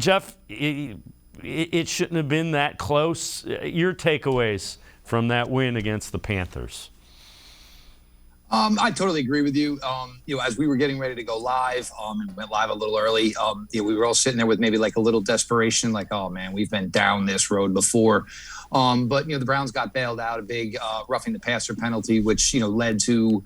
Jeff, it shouldn't have been that close. Your takeaways from that win against the Panthers? I totally agree with you. As we were getting ready to go live, and went live a little early, we were all sitting there with maybe like a little desperation, like, oh man, we've been down this road before. But the Browns got bailed out, a big roughing the passer penalty, which led to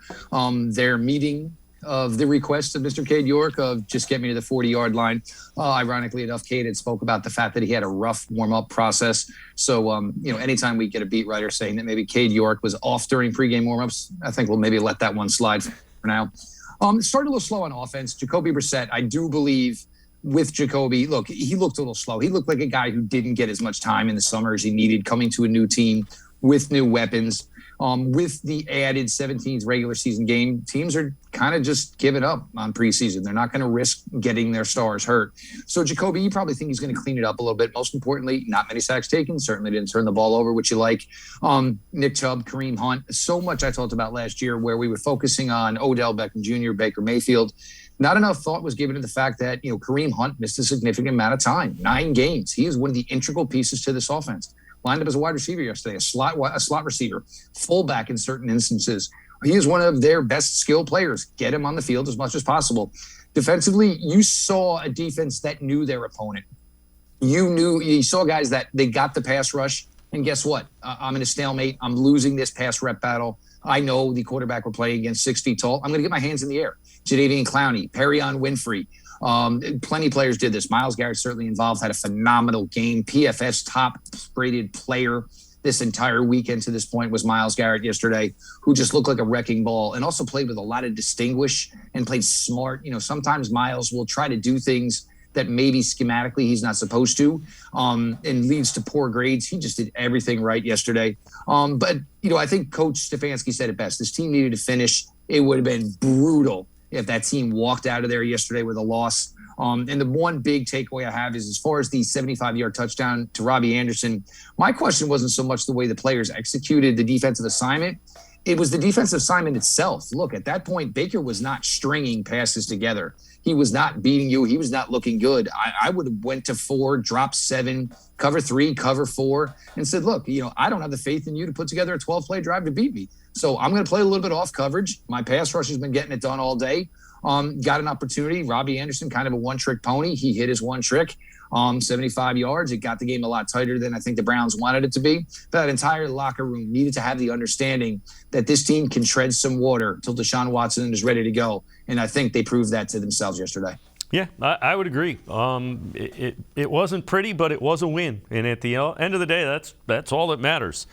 their meeting of the request of Mr. Cade York of just get me to the 40-yard line. Ironically enough, Cade had spoke about the fact that he had a rough warm-up process. So, anytime we get a beat writer saying that maybe Cade York was off during pregame warm-ups, I think we'll maybe let that one slide for now. It started a little slow on offense. Jacoby Brissett, I do believe with Jacoby, look, he looked a little slow. He looked like a guy who didn't get as much time in the summer as he needed coming to a new team with new weapons. With the added 17th regular season game, teams are kind of just giving up on preseason. They're not going to risk getting their stars hurt. So Jacoby, you probably think he's going to clean it up a little bit. Most importantly, not many sacks taken. Certainly didn't turn the ball over, which you like. Nick Chubb, Kareem Hunt. So much I talked about last year where we were focusing on Odell Beckham Jr., Baker Mayfield. Not enough thought was given to the fact that, Kareem Hunt missed a significant amount of time, 9 games. He is one of the integral pieces to this offense. Lined up as a wide receiver yesterday, a slot receiver, fullback in certain instances. He is one of their best skill players. Get him on the field as much as possible. Defensively, you saw a defense that knew their opponent. You saw guys that they got the pass rush, and guess what? I'm in a stalemate. I'm losing this pass rep battle. I know the quarterback we're playing against 6 feet tall. I'm going to get my hands in the air. Jadeveon Clowney, Perrion Winfrey. Plenty of players did this. Myles Garrett certainly involved, had a phenomenal game. PFF's top rated player this entire weekend to this point was Myles Garrett yesterday, who just looked like a wrecking ball and also played with a lot of distinguish and played smart. Sometimes Myles will try to do things that maybe schematically he's not supposed to, and leads to poor grades. He just did everything right yesterday. But I think Coach Stefanski said it best. This team needed to finish. It would have been brutal if that team walked out of there yesterday with a loss. And the one big takeaway I have is as far as the 75-yard touchdown to Robbie Anderson, my question wasn't so much the way the players executed the defensive assignment. It was the defensive assignment itself. Look, at that point, Baker was not stringing passes together. He was not beating you. He was not looking good. I would have went to 4, dropped 7, cover 3, cover 4, and said, look, I don't have the faith in you to put together a 12-play drive to beat me. So I'm going to play a little bit off coverage. My pass rush has been getting it done all day. Got an opportunity. Robbie Anderson, kind of a one-trick pony. He hit his one trick. 75 yards. It got the game a lot tighter than I think the Browns wanted it to be. That entire locker room needed to have the understanding that this team can tread some water until Deshaun Watson is ready to go. And I think they proved that to themselves yesterday. Yeah, I would agree. It wasn't pretty, but it was a win. And at the end of the day, that's all that matters.